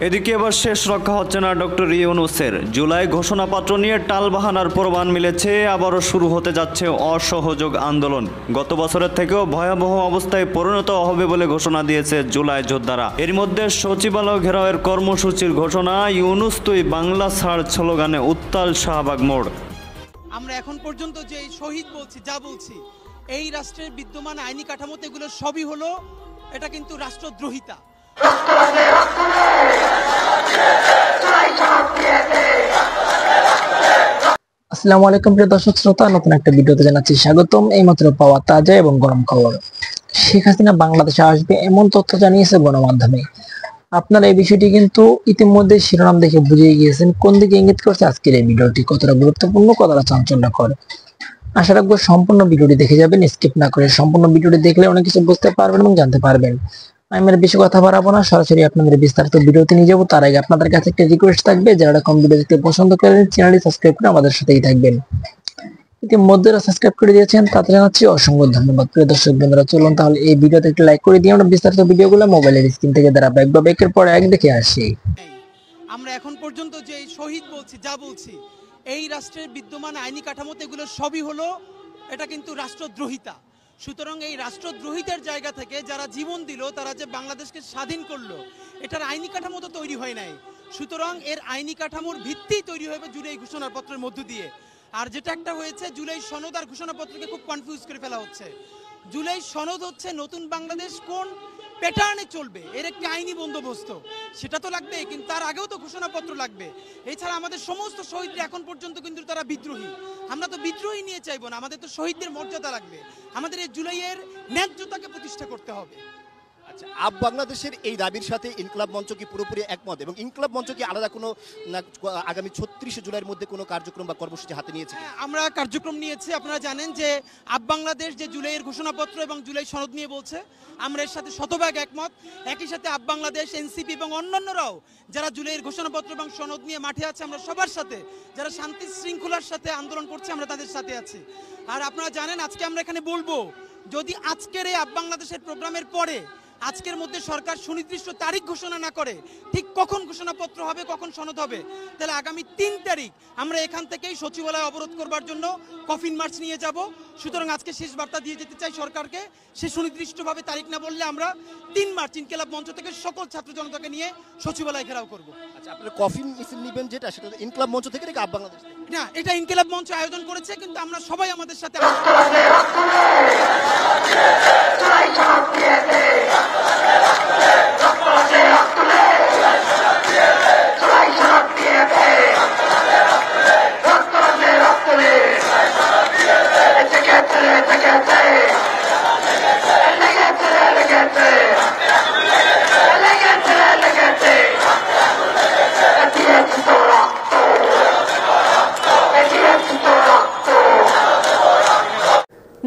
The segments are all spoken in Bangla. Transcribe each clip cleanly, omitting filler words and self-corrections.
এদিকে এবার শেষ রক্ষা হচ্ছে না ডক্টর ইউনূসের। জুলাই ঘোষণাপত্র নিয়ে টালবাহানার প্রমাণ মিলেছে, আবারও শুরু হতে যাচ্ছে অসহযোগ আন্দোলন। গত বছরের থেকেও ভয়াবহ অবস্থায় পরিণত হবে বলে ঘোষণা দিয়েছে জুলাই যোদ্ধারা। এর মধ্যে সচিবালয় ঘেরাওয়ের কর্মসূচির ঘোষণা, ইউনূস তুই বাংলা ছাড় স্লোগানে উত্তাল শাহবাগ মোড়। আমরা এখন পর্যন্ত যে শহীদ বলছি, যা বলছি, এই রাষ্ট্রের বিদ্যমান আইনি কাঠামোতে এগুলো সবই হলো, এটা কিন্তু রাষ্ট্রদ্রোহিতা। আসসালামু আলাইকুম প্রিয় দর্শক শ্রোতা, নতুন একটা ভিডিওতে জানাচ্ছি স্বাগতম। এইমাত্র পাওয়া তাজা এবং গরম খবর। শেখ হাসিনা বাংলাদেশে আসবে এমন তথ্য জানিয়েছে গণমাধ্যমে। আপনারা এই বিষয়টি কিন্তু ইতিমধ্যে শিরোনাম দেখে বুঝিয়ে গিয়েছেন কোন দিকে ইঙ্গিত করছে আজকের এই ভিডিওটি, কতটা গুরুত্বপূর্ণ, কতটা চাঞ্চল্যকর। আশা রাখবো সম্পূর্ণ ভিডিওটি দেখে যাবেন, স্কিপ না করে। সম্পূর্ণ ভিডিওটি দেখলে অনেক কিছু বুঝতে পারবেন এবং জানতে পারবেন। আমি আর বেশি কথা বাড়াবো না, সরাসরি আপনাদের বিস্তারিত ভিডিওতে নিয়ে যাবো। তার আগে আপনাদের কাছে একটা রিকোয়েস্ট থাকবে, যারা কম ভিডিও দেখতে পছন্দ করেন চ্যানেলটি সাবস্ক্রাইব করে আমাদের সাথেই থাকবেন। ইতিমধ্যে সাবস্ক্রাইব করে দিয়েছেন, তাতে জানাচ্ছি অসংখ্য ধন্যবাদ। প্রিয় দর্শক বন্ধুরা, চলুন তাহলে এই ভিডিওতে একটু লাইক করে দিয়ে আমরা বিস্তারিত ভিডিওগুলো মোবাইলের স্ক্রিন থেকে ধারাবাহিকভাবে একের পর এক দেখে আসি। আমরা এখন পর্যন্ত যে শহীদ বলছি, যা বলছি, এই রাষ্ট্রের বিদ্যমান আইনি কাঠামোতে এগুলো সবই হলো, এটা কিন্তু রাষ্ট্রদ্রোহিতা। সুতরাং এই রাষ্ট্রদ্রোহিতার জায়গা থেকে যারা জীবন দিল, তারা যে বাংলাদেশকে স্বাধীন করলো, এটার আইনি কাঠামো তো তৈরি হয় নাই। সুতরাং এর আইনি কাঠামোর ভিত্তি তৈরি হবে জুলাই ঘোষণাপত্রের মধ্য দিয়ে। আর যেটা একটা হয়েছে, জুলাই সনদ আর ঘোষণাপত্রকে খুব কনফিউজ করে ফেলা হচ্ছে। জুলাই সনদ হচ্ছে নতুন বাংলাদেশ কোন প্যাটার্নে চলবে, এর একটি আইনি বন্দোবস্ত, সেটা তো লাগবে, কিন্তু তার আগেও তো ঘোষণাপত্র লাগবে। এছাড়া আমাদের সমস্ত শহীদরা এখন পর্যন্ত কিন্তু তারা বিদ্রোহী। আমরা তো বিদ্রোহী নিয়ে চাইবো না, আমাদের তো শহীদদের মর্যাদা লাগবে। আমাদের এই জুলাইয়ের ন্যায্যতাকে প্রতিষ্ঠা করতে হবে। আচ্ছা, আপ বাংলাদেশের এই দাবির সাথে ইনকলাব মঞ্চ কি পুরোপুরি একমত, এবং ইনকলাব মঞ্চ কি আলাদা কোনো আগামী 36 জুলাইয়ের মধ্যে কোনো কার্যক্রম বা কর্মসূচি হাতে নিয়েছে? আমরা কার্যক্রম নিয়েছি। আপনারা জানেন যে আপ বাংলাদেশ যে জুলাইয়ের ঘোষণাপত্র এবং জুলাই সনদ নিয়ে বলছে, আমরা এর সাথে শতভাগ একমত। একই সাথে আপ বাংলাদেশ, এনসিপি এবং অন্যান্যরাও যারা জুলাইয়ের ঘোষণাপত্র এবং সনদ নিয়ে মাঠে আছে, আমরা সবার সাথে, যারা শান্তি শৃঙ্খলার সাথে আন্দোলন করছে, আমরা তাদের সাথে আছি। আর আপনারা জানেন, আজকে আমরা এখানে বলবো, যদি আজকের এই আপ বাংলাদেশের প্রোগ্রামের পরে আজকের মধ্যে সরকার সুনির্দিষ্ট তারিখ ঘোষণা না করে, ঠিক কখন ঘোষণাপত্র হবে, কখন সনদ হবে, তাহলে আগামী 3 তারিখ আমরা এখান থেকেই সচিবালয় অবরোধ করবার জন্য কফিন মার্চ নিয়ে যাব। সুতরাং আজকে শেষ বার্তা দিয়ে যেতে চাই সরকারকে, সে সুনির্দিষ্টভাবে তারিখ না বললে আমরা 3 মার্চ ইনকিলাব মঞ্চ থেকে সকল ছাত্র জনতাকে নিয়ে সচিবালয় ঘেরাও করব। আচ্ছা, আপনারা কফিন মিছিল নেবেন, যেটা সেটা ইনকলাব মঞ্চ থেকে নাকি আপ বাংলাদেশ? না, এটা ইনকিলাব মঞ্চ আয়োজন করেছে, কিন্তু আমরা সবাই আমাদের সাথে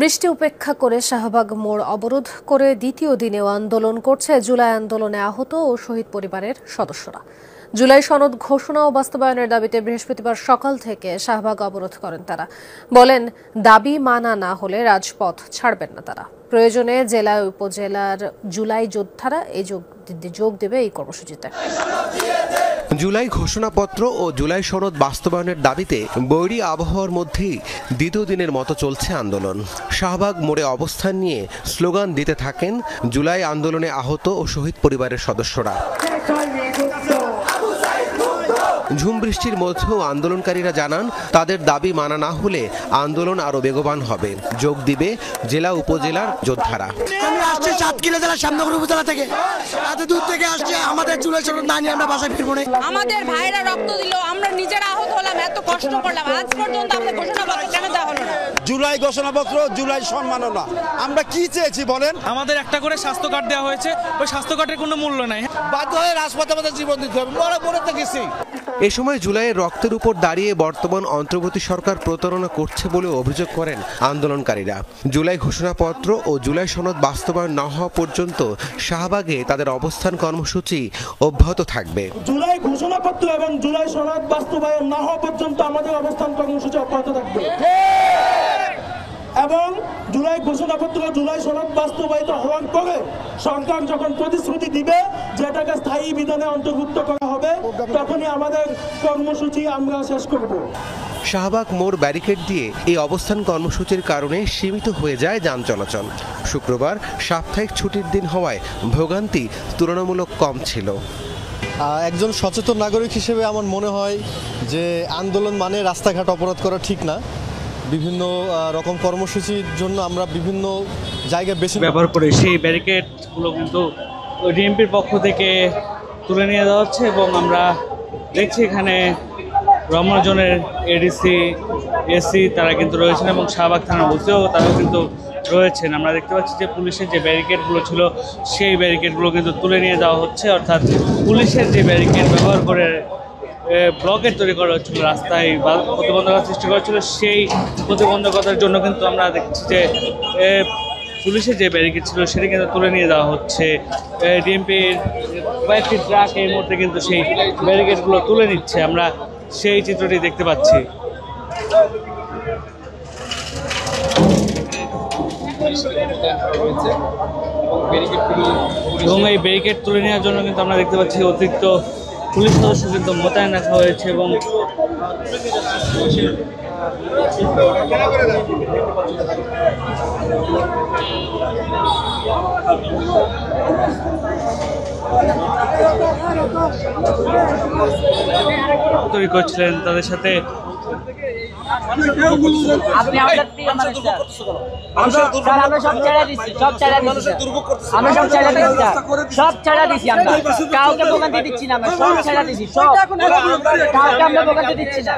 বৃষ্টি উপেক্ষা করে শাহবাগ মোড় অবরোধ করে দ্বিতীয় দিনেও আন্দোলন করছে জুলাই আন্দোলনে আহত ও শহীদ পরিবারের সদস্যরা। জুলাই সনদ ঘোষণা ও বাস্তবায়নের দাবিতে বৃহস্পতিবার সকাল থেকে শাহবাগ অবরোধ করেন তারা। বলেন, দাবি মানা না হলে রাজপথ ছাড়বেন না তারা। প্রয়োজনে জেলা উপজেলার জুলাই যোদ্ধারা যোগ দেবে এই কর্মসূচিতে। জুলাই ঘোষণাপত্র ও জুলাই সনদ বাস্তবায়নের দাবিতে বৈরী আবহাওয়ার মধ্যেই দ্বিতীয় দিনের মতো চলছে আন্দোলন। শাহবাগ মোড়ে অবস্থান নিয়ে স্লোগান দিতে থাকেন জুলাই আন্দোলনে আহত ও শহীদ পরিবারের সদস্যরা। ঝুম বৃষ্টির মধ্যেও আন্দোলনকারীরা জানান, তাদের দাবি মানা না হলে আন্দোলন আরো বেগবান হবে। যোগ দিবে জেলা উপজেলার যোদ্ধারা। আমি আসছি 7 কিলো জেলা শ্যামনগর উপজেলা থেকে, এত দূর থেকে আসছে। আমাদের জুলাই সনদ না নিয়ে আমরা বাসায় ফিরবো না। আমাদের ভাইরা রক্ত দিল, আমরা নিজেরা আহত হলাম, এত কষ্ট করলাম, আজ পর্যন্ত আমরা ঘোষণাপত্র কেন দেওয়া হলো না? জুলাই ঘোষণাপত্র, জুলাই সম্মাননা, আমরা কি চেয়েছি বলেন? আমাদের একটা করে স্বাস্থ্য কার্ড দেওয়া হয়েছে, ওই স্বাস্থ্য কার্ডের কোনো মূল্য নাই। বাধ্য হয়ে রাজপথে আমাদের জীবন দিতে হবে, মরে তো গেছি। এ সময় জুলাইয়ের রক্তের উপর দাঁড়িয়ে বর্তমান অন্তর্বর্তী সরকার প্রতারণা করছে বলে অভিযোগ করেন আন্দোলনকারীরা। জুলাই ঘোষণাপত্র ও জুলাই সনদ বাস্তবায়ন না হওয়া পর্যন্ত শাহবাগে তাদের অবস্থান কর্মসূচি অব্যাহত থাকবে। জুলাই ঘোষণাপত্র এবং জুলাই সনদ বাস্তবায়ন না হওয়া পর্যন্ত আমাদের অবস্থান কর্মসূচি অব্যাহত থাকবে। এবং জুলাই ঘোষণাপত্র জুলাই সনদ বাস্তবায়িত হওয়ার পরে সরকার যখন প্রতিশ্রুতি দিবে যে এটাকে স্থায়ী বিধানে অন্তর্ভুক্ত করা হবে তখনই আমাদের কর্মসূচি আমরা শেষ করব। শাহবাগ মোড় ব্যারিকেড দিয়ে এই অবস্থান কর্মসূচির কারণে সীমিত হয়ে যায় যান চলাচল। শুক্রবার সাপ্তাহিক ছুটির দিন হওয়ায় ভোগান্তি তুলনামূলক কম ছিল। একজন সচেতন নাগরিক হিসেবে আমার মনে হয় যে আন্দোলন মানে রাস্তাঘাট অবরোধ করা ঠিক না। বিভিন্ন রকম কর্মসূচির জন্য আমরা বিভিন্ন জায়গায় বেছে ব্যবহার করে সেই ব্যারিকেডগুলো কিন্তু ডিএমপির পক্ষ থেকে তুলে নিয়ে যাওয়া হচ্ছে এবং আমরা দেখছি এখানে রমনা জোনের এডিসি এসি তারা কিন্তু রয়েছেন এবং শাহবাগ থানার ওসিও তারাও কিন্তু রয়েছেন। আমরা দেখতে পাচ্ছি যে পুলিশের যে ব্যারিকেডগুলো ছিল সেই ব্যারিকেডগুলো কিন্তু তুলে নিয়ে যাওয়া হচ্ছে, অর্থাৎ পুলিশের যে ব্যারিকেড ব্যবহার করে ব্লকেট তৈরি করা হচ্ছিল, রাস্তায় প্রতিবন্ধকতা সৃষ্টি করা হচ্ছিল, সেই প্রতিবন্ধকতার জন্য কিন্তু আমরা দেখছি যে পুলিশের যে ব্যারিকেড ছিল সেটা কিন্তু তুলে নিয়ে যাওয়া হচ্ছে। ডিএমপির কয়েকটি ট্রাক এই মুহূর্তে কিন্তু সেই ব্যারিকেডগুলো তুলে নিচ্ছে, আমরা সেই চিত্রটি দেখতে পাচ্ছি। এবং এই ব্যারিকেড তুলে নেওয়ার জন্য কিন্তু আমরা দেখতে পাচ্ছি অতিরিক্ত পুলিশ সদস্য কিন্তু মোতায়েন রাখা হয়েছে এবং তৈরি করছিলেন তাদের সাথে আপনি আমাদের প্রিয় মানুষ স্যার, আমরা সব ছেড়ে দিচ্ছি, সব ছেড়ে দিচ্ছি, আমরা সব ছেড়ে দিচ্ছি, সব ছেড়ে দিচ্ছি, আমরা কাউকে ভোগান্তি দিচ্ছি না, আমরা সব ছেড়ে দিচ্ছি, সব কাউকে আমরা ভোগান্তি দিচ্ছি না।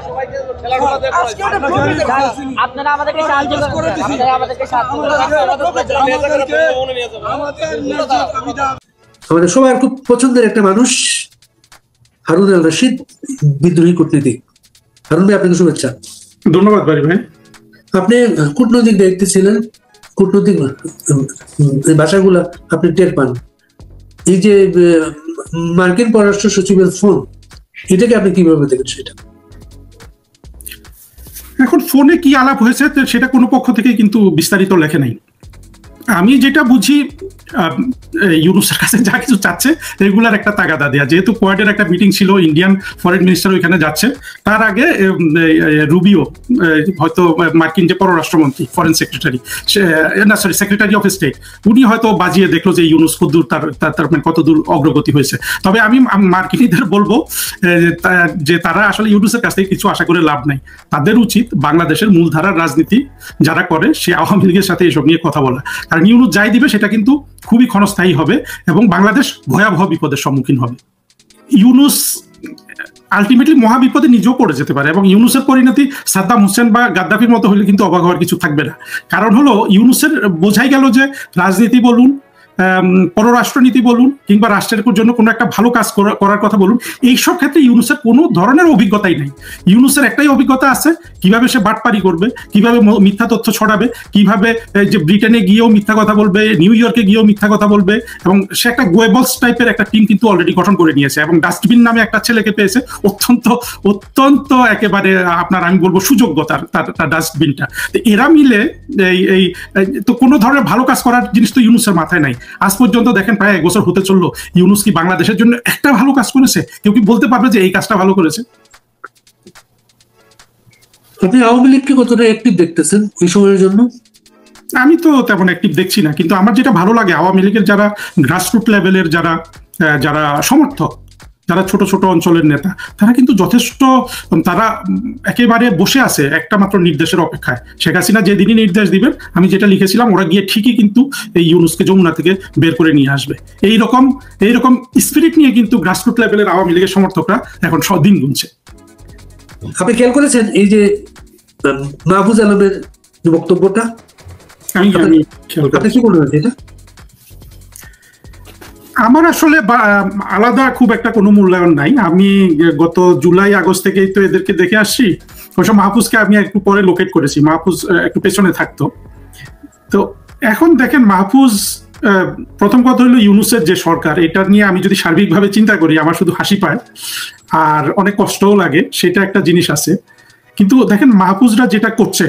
আপনারা আমাদেরকে সাহায্য করেন, আপনারা আমাদেরকে সাহায্য আমাদের সবার খুব পছন্দের একটা মানুষ হারুন আল রশিদ, বিদ্রোহী কূটনীতিক। হারুন ভাই, আপনাকে শুভেচ্ছা। ধন্যবাদ ভাই। আপনি কূটনৈতিক দায়িত্বে ছিলেন, কূটনৈতিক ভাষাগুলা আপনি টের পান। এই যে মার্কিন পররাষ্ট্র সচিবের ফোন, এটাকে আপনি কিভাবে দেখেন? সেটা এখন ফোনে কি আলাপ হয়েছে সেটা কোনো পক্ষ থেকে কিন্তু বিস্তারিত লেখে নাই। আমি যেটা বুঝি ইউনুসের কাছে যা কিছু চাচ্ছে রেগুলার একটা তাগাদা দেয়া, যেহেতু কোয়াডের একটা মিটিং ছিল, ইন্ডিয়ান ফরেন মিনিস্টার ওইখানে যাচ্ছে, তার আগে রুবিও হয়তো মার্কিন যে পররাষ্ট্রমন্ত্রী foreign secretary secretary of state, উনি হয়তো বাজিয়ে দেখলো যে ইউনুস কতদূর তার কতদূর অগ্রগতি হয়েছে। তবে আমি মার্কিনীদের বলবো যে তারা আসলে ইউনুসের কাছ থেকে কিছু আশা করে লাভ নাই। তাদের উচিত বাংলাদেশের মূলধারার রাজনীতি যারা করে সে আওয়ামী লীগের সাথে এসব নিয়ে কথা বলা, কারণ ইউনুস যাই দিবে সেটা কিন্তু খুবই ক্ষণস্থায়ী হবে এবং বাংলাদেশ ভয়াবহ বিপদের সম্মুখীন হবে। ইউনুস আলটিমেটলি মহাবিপদে নিজেও পড়ে যেতে পারে এবং ইউনুসের পরিণতি সাদ্দাম হোসেন বা গাদ্দাফির মতো হলে কিন্তু অবাক হওয়ার কিছু থাকবে না। কারণ হলো ইউনুসের বোঝাই গেল যে রাজনীতি বলুন, পররাষ্ট্রনীতি বলুন, কিংবা রাষ্ট্রের জন্য কোনো একটা ভালো কাজ করার কথা বলুন, এইসব ক্ষেত্রে ইউনুসের কোনো ধরনের অভিজ্ঞতাই নেই। ইউনুসের একটাই অভিজ্ঞতা আছে, কিভাবে সে বাটপারি করবে, কিভাবে মিথ্যা তথ্য ছড়াবে, কিভাবে যে ব্রিটেনে গিয়েও মিথ্যা কথা বলবে, নিউ ইয়র্কে গিয়েও মিথ্যা কথা বলবে। এবং সে একটা গোয়েবলস টাইপের একটা টিম কিন্তু অলরেডি গঠন করে নিয়েছে এবং ডাস্টবিন নামে একটা ছেলেকে পেয়েছে, অত্যন্ত অত্যন্ত একেবারে আমি বলবো সুযোগ্য তার ডাস্টবিনটা। এরা মিলে এই তো কোনো ধরনের ভালো কাজ করার জিনিস তো ইউনুসের মাথায় নাই। আজ পর্যন্ত দেখেন প্রায় 1 বছর হতে চললো, ইউনুস কি বাংলাদেশের জন্য একটা ভালো কাজ করেছে? কেউ কি বলতে পারবে যে এই কাজটা ভালো করেছে? আপনি আওয়ামী লীগকে কতটা অ্যাক্টিভ দেখতেছেন এই সময়ের জন্য? আমি তো তেমন অ্যাক্টিভ দেখছি না, কিন্তু আমার যেটা ভালো লাগে আওয়ামী লীগের যারা গ্রাসরুট লেভেলের যারা সমর্থক, যারা ছোট ছোট অঞ্চলের নেতা, তারা কিন্তু যথেষ্ট, তারা একেবারে বসে আছে একটা মাত্র নির্দেশের অপেক্ষায়। শেখ হাসিনা যেদিনই নির্দেশ দিবেন, আমি যেটা লিখেছিলাম, ওরা গিয়ে ঠিকই কিন্তু এই ইউনুসকে যমুনা থেকে বের করে নিয়ে আসবে। এইরকম স্পিরিট নিয়ে কিন্তু গ্রাসরুট লেভেলের আওয়ামী লীগের সমর্থকরা এখন দিন গুনছে। আপনি খেয়াল করেছেন এই যে মাহফুজ আলমের বক্তব্যটা? আপনি কি বলবেন এটা? আমার আসলে আলাদা খুব একটা কোনো মূল্যায়ন নাই। আমি গত জুলাই আগস্ট থেকেই তো এদেরকে দেখে আসছি। অবশ্য মাহফুজকে আমি একটু পরে লোকেট করেছি, মাহফুজ একটু পেছনে থাকতো। তো এখন দেখেন মাহফুজ, প্রথম কথা হলো ইউনুসের যে সরকার, এটা নিয়ে আমি যদি সার্বিকভাবে চিন্তা করি আমার শুধু হাসি পায় আর অনেক কষ্টও লাগে, সেটা একটা জিনিস আছে। কিন্তু দেখেন মাহফুজরা যেটা করছে,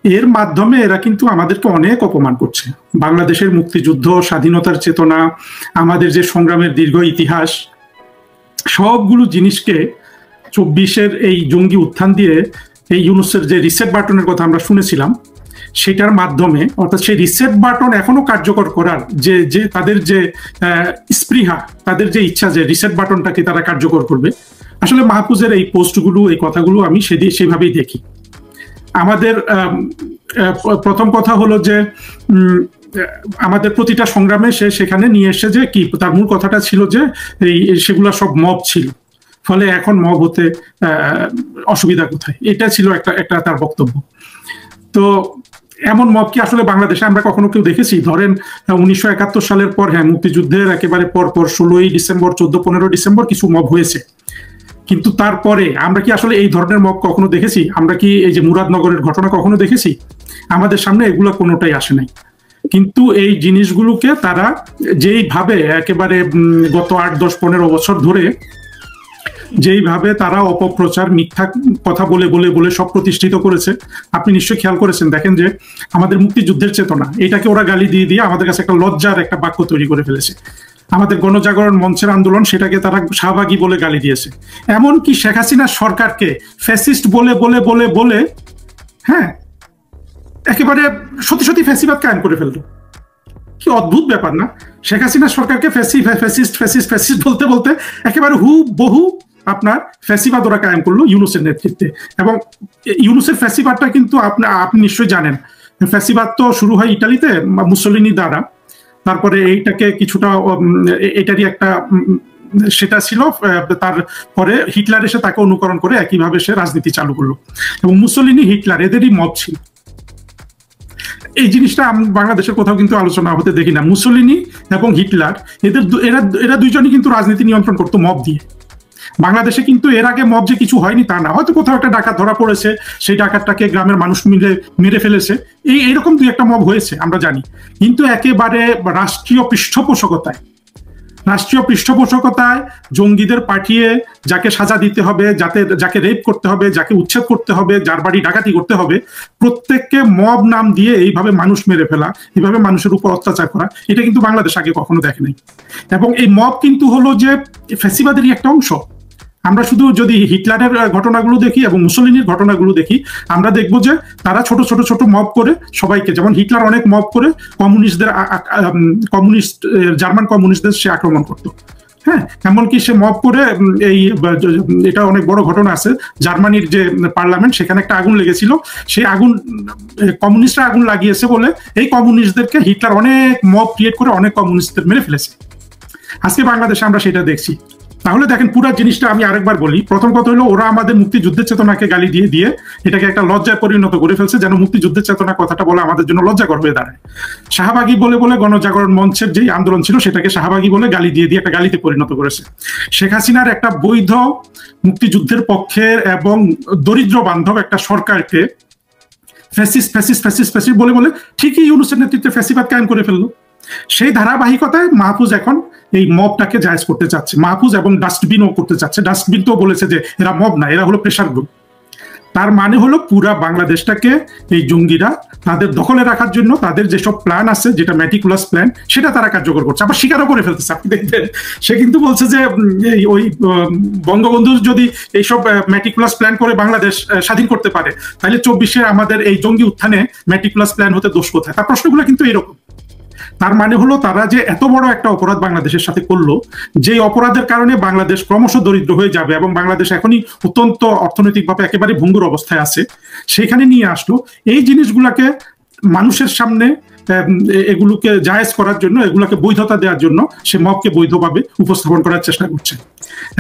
এর মাধ্যমে এরা কিন্তু আমাদেরকে অনেক অপমান করছে। বাংলাদেশের মুক্তিযুদ্ধ, স্বাধীনতার চেতনা, আমাদের যে সংগ্রামের দীর্ঘ ইতিহাস, সবগুলো জিনিসকে 24-এর এই জঙ্গি উত্থান দিয়ে এই ইউনূসের যে রিসেট বাটনের কথা আমরা শুনেছিলাম, সেটার মাধ্যমে, অর্থাৎ সেই রিসেট বাটন এখনো কার্যকর করার যে তাদের যে স্পৃহা, তাদের যে ইচ্ছা যে রিসেট বাটনটাকে তারা কার্যকর করবে, আসলে মাহফুজের এই পোস্টগুলো, এই কথাগুলো আমি সেভাবেই দেখি। আমাদের প্রথম কথা হলো যে আমাদের প্রতিটা সংগ্রামে সে সেখানে নিয়ে এসে যে কি, তার মূল কথাটা ছিল যে সেগুলা সব মব ছিল, ফলে এখন মব হতে অসুবিধা কোথায়, এটা ছিল একটা তার বক্তব্য। তো এমন মব কি আসলে বাংলাদেশে আমরা কখনো কেউ দেখেছি? ধরেন 1971 সালের পর, হ্যাঁ, মুক্তিযুদ্ধের একেবারে পর 16ই ডিসেম্বর, 14-15 ডিসেম্বর কিছু মব হয়েছে, কিন্তু তারপরে আমরা কি আসলে এই ধরনের মব কখনো দেখেছি? আমরা কি এই যে মুরাদনগরের ঘটনা কখনো দেখেছি? আমাদের সামনে এগুলো কোনোটাই আসে নাই। কিন্তু এই জিনিসগুলোকে তারা যেইভাবে একেবারে গত 8, 10, 15 বছর ধরে যেইভাবে তারা অপপ্রচার, মিথ্যা কথা বলে বলে বলে সব প্রতিষ্ঠিত করেছে, আপনি নিশ্চয়ই খেয়াল করেছেন। দেখেন যে আমাদের মুক্তিযুদ্ধের চেতনা, এটাকে ওরা গালি দিয়ে দিয়ে আমাদের কাছে একটা লজ্জার একটা বাক্য তৈরি করে ফেলেছে। আমাদের গণজাগরণ মঞ্চের আন্দোলন, সেটাকে তারা শাহবাগী বলে গালি দিয়েছে। এমনকি শেখ হাসিনা সরকারকে ফ্যাসিস্ট বলে বলে বলে বলে, হ্যাঁ, একেবারে সত্যি সত্যি ফ্যাসিবাদ কায়েম করে ফেললো। কি অদ্ভুত ব্যাপার না? শেখ হাসিনা সরকারকে ফ্যাসিস্ট ফ্যাসিস্ট ফ্যাসিস্ট বলতে বলতে একেবারে বহু আপনার ফ্যাসিবাদ ওরা কায়েম করলো ইউনূসের নেতৃত্বে। এবং ইউনূসের ফ্যাসিবাদটা কিন্তু আপনি নিশ্চয়ই জানেন, ফ্যাসিবাদ তো শুরু হয় ইটালিতে মুসোলিনি দ্বারা, তারপরে এইটাকে কিছুটা এটারই একটা সেটা ছিল, তারপরে হিটলার এসে তাকে অনুকরণ করে একইভাবে সে রাজনীতি চালু করলো। এবং মুসোলিনি, হিটলার এদেরই মব ছিল। এই জিনিসটা বাংলাদেশের কোথাও কিন্তু আলোচনা হতে দেখি না। মুসোলিনি এবং হিটলার, এরা দুইজনই কিন্তু রাজনীতি নিয়ন্ত্রণ করতো মব দিয়ে। বাংলাদেশে কিন্তু এর আগে মব যে কিছু হয়নি তা না, হয়তো কোথাও একটা ডাকাত ধরা পড়েছে, সেই ডাকাতটাকে গ্রামের মানুষ মিলে মেরে ফেলেছে, এইরকম দুই একটা মব হয়েছে আমরা জানি। কিন্তু একেবারে রাষ্ট্রীয় পৃষ্ঠপোষকতায় জঙ্গিদের পাঠিয়ে যাকে সাজা দিতে হবে, যাকে রেপ করতে হবে, যাকে উচ্ছেদ করতে হবে, যার বাড়ি ডাকাতি করতে হবে, প্রত্যেককে মব নাম দিয়ে এইভাবে মানুষ মেরে ফেলা, এইভাবে মানুষের উপর অত্যাচার করা, এটা কিন্তু বাংলাদেশ আগে কখনো দেখে নাই। এবং এই মব কিন্তু হলো যে ফ্যাসিবাদেরই একটা অংশ। আমরা শুধু যদি হিটলারের ঘটনাগুলো দেখি এবং মুসোলিনির ঘটনাগুলো দেখি, আমরা দেখবো যে তারা ছোট ছোট ছোট মব করে সবাইকে, যেমন হিটলার অনেক মব করে জার্মান কমিউনিস্টদের সে আক্রমণ করতো, হ্যাঁ, এমনকি সে মব করে এটা অনেক বড় ঘটনা আছে, জার্মানির যে পার্লামেন্ট, সেখানে একটা আগুন লেগেছিল, সেই আগুন কমিউনিস্টরা আগুন লাগিয়েছে বলে এই কমিউনিস্টদেরকে হিটলার অনেক মব ক্রিয়েট করে অনেক কমিউনিস্টদের মেরে ফেলেছে। আজকে বাংলাদেশে আমরা সেটা দেখছি। তাহলে দেখেন পুরো জিনিসটা আমি আরেকবার বলি। প্রথম কথা হলো, ওরা আমাদের মুক্তিযুদ্ধের চেতনাকে গালি দিয়ে দিয়ে এটাকে একটা লজ্জায় পরিণত করে ফেলছে, যেন মুক্তিযুদ্ধের চেতনা কথাটা বলে আমাদের জন্য লজ্জাকর হয়ে দাঁড়ায়। শাহবাগী বলে বলে গণজাগরণ মঞ্চের যে আন্দোলন ছিল, সেটাকে শাহবাগী বলে গালি দিয়ে দিয়ে একটা গালিতে পরিণত করেছে। শেখ হাসিনার একটা বৈধ মুক্তিযুদ্ধের পক্ষের এবং দরিদ্র বান্ধব একটা সরকারকে ফ্যাসিস্ট বলে বলে ঠিকই ইউনূসের নেতৃত্বে ফ্যাসিবাদ কায়েম করে ফেললো। সেই ধারাবাহিকতায় মাহফুজ এখন এই মবটাকে জায়েজ করতে চাচ্ছে, মাহফুজ, এবং ডাস্টবিনও করতে চাচ্ছে। ডাস্টবিন তো বলেছে যে এরা মব না, এরা হলো প্রেসার গ্রুপ। তার মানে হলো পুরা বাংলাদেশটাকে এই জঙ্গিরা তাদের দখলে রাখার জন্য তাদের যেসব প্ল্যান আছে, যেটা ম্যাটিকুলাস প্ল্যান, সেটা তারা কার্যকর করছে, আবার স্বীকারও করে ফেলতেছে। আপনি দেখবেন সে কিন্তু বলছে যে ওই বঙ্গবন্ধু যদি এইসব ম্যাটিকুলাস প্ল্যান করে বাংলাদেশ স্বাধীন করতে পারে, তাহলে 24-এ আমাদের এই জঙ্গি উত্থানে ম্যাটিকুলাস প্ল্যান হতে দোষ কোথায়? তার প্রশ্নগুলো কিন্তু এরকম। তার মানে হলো তারা যে এত বড় একটা অপরাধ বাংলাদেশের সাথে করলো, যে অপরাধের কারণে বাংলাদেশ ক্রমশ দরিদ্র হয়ে যাবে এবং বাংলাদেশ এখনই অত্যন্ত অর্থনৈতিকভাবে একেবারে ভঙ্গুর অবস্থায় আছে, সেখানে নিয়ে আসলো। এই জিনিসগুলাকে মানুষের সামনে এগুলোকে জায়েজ করার জন্য, এগুলোকে বৈধতা দেওয়ার জন্য সে মবকে বৈধভাবে উপস্থাপন করার চেষ্টা করছে।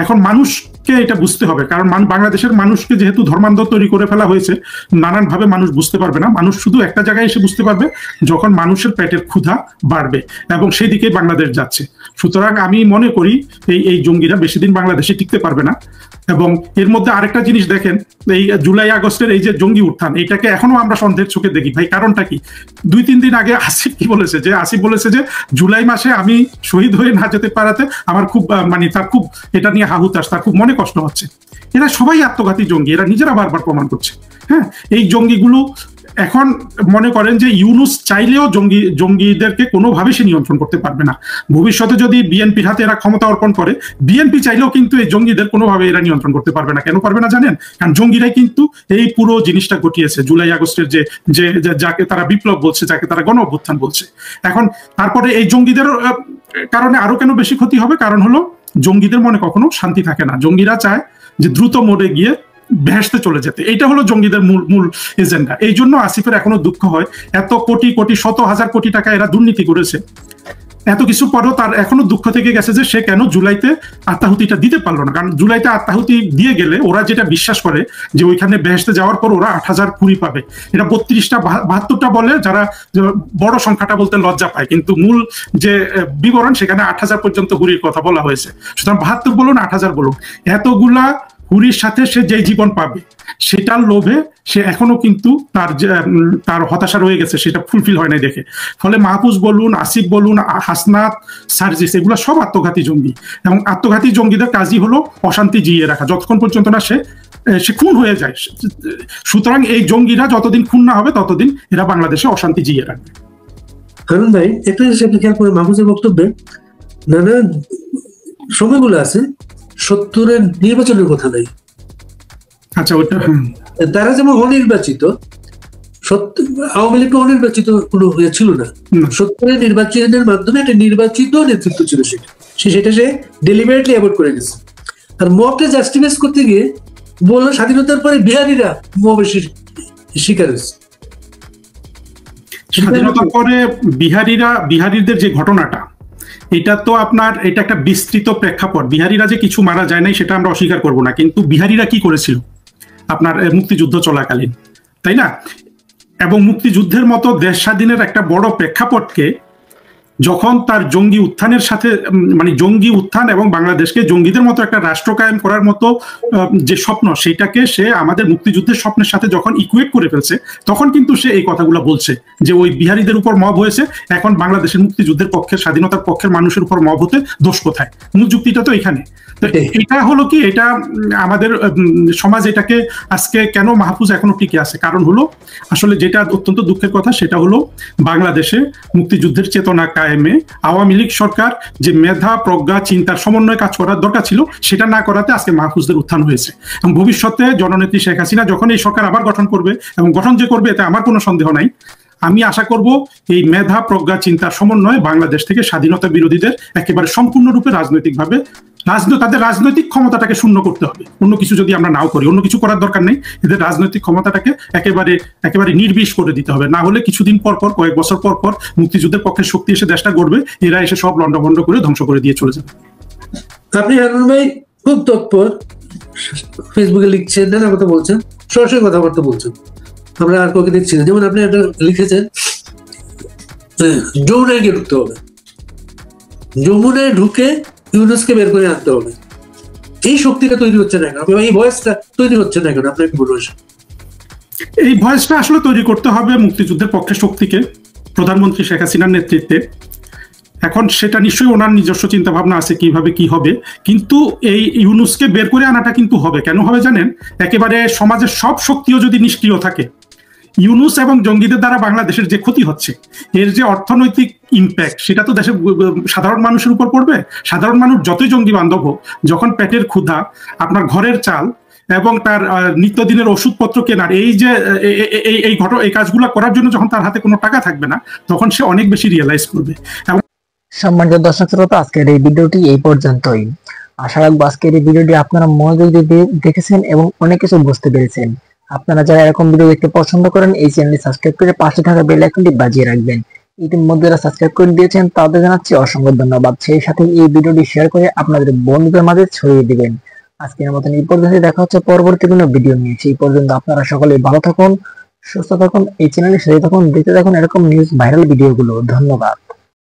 এখন মানুষকে এটা বুঝতে হবে, কারণ বাংলাদেশের মানুষকে যেহেতু ধর্মান্ধ তৈরি করে ফেলা হয়েছে, নানানভাবে মানুষ বুঝতে পারবে না। মানুষ শুধু একটা জায়গায় এসে বুঝতে পারবে যখন মানুষের পেটের ক্ষুধা বাড়বে, এবং সেই দিকে বাংলাদেশ যাচ্ছে। সুতরাং আমি মনে করি এই জঙ্গিরা বেশি দিন বাংলাদেশে টিকতে পারবে না। এবং এর মধ্যে আরেকটা জিনিস দেখেন, এই জুলাই আগস্টের এই যে জঙ্গি উত্থান, এটাকে এখনো আমরা সন্দেহের চোখে দেখি। ভাই, কারণটা কি? 2-3 দিন আগে আসিফ বলেছে যে জুলাই মাসে আমি শহীদ হয়ে না যেতে পারাতে আমার খুব তার খুব এটা নিয়ে হাহুতাশ, তার খুব মনে কষ্ট হচ্ছে। এরা সবাই আত্মঘাতী জঙ্গি, এরা নিজেরা বারবার প্রমাণ করছে। হ্যাঁ, এই জঙ্গিগুলো এখন মনে করেন যে ইউনূস চাইলেও জঙ্গিদেরকে কোনোভাবে সে নিয়ন্ত্রণ করতে পারবে না। ভবিষ্যতে যদি বিএনপির হাতে এরা ক্ষমতা অর্পণ করে, বিএনপি চাইলেও কিন্তু এই জঙ্গিদের কোনোভাবে এরা নিয়ন্ত্রণ করতে পারবে না। কেন পারবে না জানেন? কারণ জঙ্গিরাই কিন্তু এই পুরো জিনিসটা ঘটিয়েছে, জুলাই আগস্টের যে যাকে তারা বিপ্লব বলছে, যাকে তারা গণ অভ্যুত্থান বলছে। এখন তারপরে এই জঙ্গিদের কারণে আরো কেন বেশি ক্ষতি হবে? কারণ হলো জঙ্গিদের মনে কখনো শান্তি থাকে না। জঙ্গিরা চায় যে দ্রুত মোড়ে গিয়ে বেহেশতে চলে যেতে। এটা হলো জঙ্গিদের মূল এজেন্ডা। এই জন্য আসিফের এখনো দুঃখ হয়, এত কোটি কোটি শত হাজার কোটি টাকা এরা দুর্নীতি করেছে, এত কিছু পরেও তার এখনো দুঃখ থেকে গেছে যে সে কেন জুলাইতে আত্মাহুতিটা দিতে পারলো না। কারণ জুলাইতে আত্মাহুতি দিয়ে গেলে ওরা যেটা বিশ্বাস করে যে ওইখানে বেহেশতে যাওয়ার পর ওরা 8,000 কুড়ি পাবে। এটা 32টা 72টা বলে, যারা বড় সংখ্যাটা বলতে লজ্জা পায়, কিন্তু মূল যে বিবরণ সেখানে 8,000 পর্যন্ত হুরির কথা বলা হয়েছে। সুতরাং 72 বলুন 8,000 বলুন, এতগুলা হুরির সাথে সে যে জীবন পাবে সেটার লোভে সে এখনো কিন্তু তার হতাশা রয়ে গেছে, সেটা ফুলফিল হয় নাই দেখে। ফলে মাহফুজ বলুন, আসিফ বলুন, হাসনাত, সার্জিস, এগুলো সব আত্মঘাতী জঙ্গি। এবং আত্মঘাতী জঙ্গিদের কাজই হলো অশান্তি জিইয়ে রাখা, যতক্ষণ পর্যন্ত না সে খুন হয়ে যায়। সুতরাং এই জঙ্গিরা যতদিন খুন না হবে ততদিন এরা বাংলাদেশে অশান্তি জিইয়ে রাখবে। কারণ ভাই একটা জিনিস আপনি খেয়াল করে মাহফুজের বক্তব্যে নানা সময়গুলো আছে, 70-এর নির্বাচনের কথা নাই। আচ্ছা, ওটা তারা যেমন অনির্বাচিত, আওয়ামী লীগ অনির্বাচিত কোনো ছিল না। 70-এর নির্বাচনের মাধ্যমে একটা নির্বাচিত নেতৃত্ব ছিল, সেটা সে ডেলিভারেটলি অ্যাভয়েড করে গেছে। আর মবকে জাস্টিফাই করতে গিয়ে বললো স্বাধীনতার পরে বিহারিরা মবের শিকার হয়েছে। স্বাধীনতার পরে বিহারিদের যে ঘটনাটা, এটা তো এটা একটা বিস্তৃত প্রেক্ষাপট। বিহারিরা যে কিছু মারা যায় নাই সেটা আমরা অস্বীকার করব না, কিন্তু বিহারিরা কি করেছিল আপনার মুক্তিযুদ্ধ চলাকালীন, তাই না? এবং মুক্তিযুদ্ধের মতো দেশ স্বাধীনের একটা বড় প্রেক্ষাপটকে যখন তার জঙ্গি উত্থানের সাথে, মানে জঙ্গি উত্থান এবং বাংলাদেশকে জঙ্গিদের মতো একটা রাষ্ট্র কায়েম করার মতো যে স্বপ্ন, সেটাকে সে আমাদের মুক্তিযুদ্ধের স্বপ্নের সাথে যখন ইকুয়েট করে ফেলছে, তখন কিন্তু সে এই কথাগুলো বলছে যে ওই বিহারিদের উপর মব হয়েছে, এখন বাংলাদেশের মুক্তিযুদ্ধের পক্ষের, স্বাধীনতার পক্ষের মানুষের উপর মব হতে দোষ কোথায়? মূল যুক্তিটা তো এখানে। এটা হলো কি, এটা আমাদের সমাজ এটাকে আজকে কেন মাহফুজ এখনো টিকে আছে, কারণ হলো আসলে যেটা অত্যন্ত দুঃখের কথা, সেটা হলো বাংলাদেশে মুক্তিযুদ্ধের চেতনা কায়েমে আওয়ামী লীগ সরকার যে মেধা, প্রজ্ঞা, চিন্তার সমন্বয় কাজ করার দরকার ছিল, সেটা না করাতে আজকে মাহফুজদের উত্থান হয়েছে। এবং ভবিষ্যতে জননেত্রী শেখ হাসিনা যখন এই সরকার আবার গঠন করবে, এবং গঠন যে করবে এতে আমার কোনো সন্দেহ নাই, আমি আশা করব এই মেধা, প্রজ্ঞা, চিন্তার সমন্বয়ে বাংলাদেশ থেকে স্বাধীনতা বিরোধীদের একেবারে সম্পূর্ণরূপে রাজনৈতিকভাবে তাদের রাজনৈতিক ক্ষমতাটাকে শূন্য করতে হবে। অন্য কিছু যদি আমরা নাও করি, অন্য কিছু করার দরকার নেই, এদের রাজনৈতিক ক্ষমতাটাকে একেবারে নির্বিষ করে দিতে হবে। না হলে কিছুদিন পর পর, কয়েক বছর পর পর মুক্তিযুদ্ধের পক্ষে শক্তি এসে দেশটা গড়বে, এরা এসে সব লন্ডভন্ড করে ধ্বংস করে দিয়ে চলে যাবে। আপনি হারুন ভাই খুব তৎপর, ফেসবুকে লিখছেন, নানা কথা বলছেন, সরাসরি কথাবার্তা বলছেন, আমরা আর কাউকে দেখছি না। যেমন আপনি একটা লিখেছেন যমুনায় গিয়ে ঢুকতে হবে, যমুনায় ঢুকে ইউনূসকে বের করে আনতে হবে। এই শক্তিটা তৈরি হচ্ছে না কেন? এই ভয়েসটা তৈরি হচ্ছে না কেন? আপনাকে বলুন। এই ভয়েসটা আসলে তৈরি করতে হবে মুক্তিযুদ্ধের পক্ষে শক্তিকে, প্রধানমন্ত্রী শেখ হাসিনার নেতৃত্বে। এখন সেটা নিশ্চয়ই ওনার নিজস্ব চিন্তা ভাবনা আছে কিভাবে কি হবে, কিন্তু এই ইউনূসকে বের করে আনাটা কিন্তু হবে। কেন হবে জানেন? একেবারে সমাজের সব শক্তিও যদি নিষ্ক্রিয় থাকে, ইউনূস এবং জঙ্গিদের দ্বারা বাংলাদেশের যে ক্ষতি হচ্ছে, এর যে অর্থনৈতিক ইম্প্যাক্ট, সেটা তো দেশের সাধারণ মানুষের উপর পড়বে। সাধারণ মানুষ যতই জঙ্গি বান্ধব হোক, যখন পেটের ক্ষুধা, আপনার ঘরের চাল এবং তার নিত্যদিনের ওষুধপত্র কেনার এই কাজগুলো করার জন্য যখন তার হাতে কোনো টাকা থাকবে না, তখন সে অনেক বেশি রিয়েলাইজ করবে। সম্মানিত দর্শক শ্রোতা, আজকের এই ভিডিওটি এই পর্যন্তই। আশা রাখবো আজকের এই ভিডিওটি আপনারা মনোযোগ দিয়ে দেখেছেন এবং অনেক কিছু বুঝতে পেরেছেন। আপনারা যারা এরকম ভিডিও দেখতে পছন্দ করেন, এই চ্যানেলটি সাবস্ক্রাইব করে পাশে থাকা বেল আইকনটি বাজিয়ে রাখবেন। ইতিমধ্যে যারা সাবস্ক্রাইব করে দিয়েছেন তাদের জানাচ্ছি অসংখ্য ধন্যবাদ। সেই সাথে এই ভিডিওটি শেয়ার করে আপনাদের বন্ধুদের মাঝে ছড়িয়ে দিবেন। আজকের মতন এই পর্যন্ত, দেখা হচ্ছে পরবর্তী কোনো ভিডিও নিয়ে। সেই পর্যন্ত আপনারা সকলেই ভালো থাকুন, সুস্থ থাকুন, এই চ্যানেলের সাথে থাকুন, দেখতে থাকুন এরকম নিউজ ভাইরাল ভিডিওগুলো। ধন্যবাদ।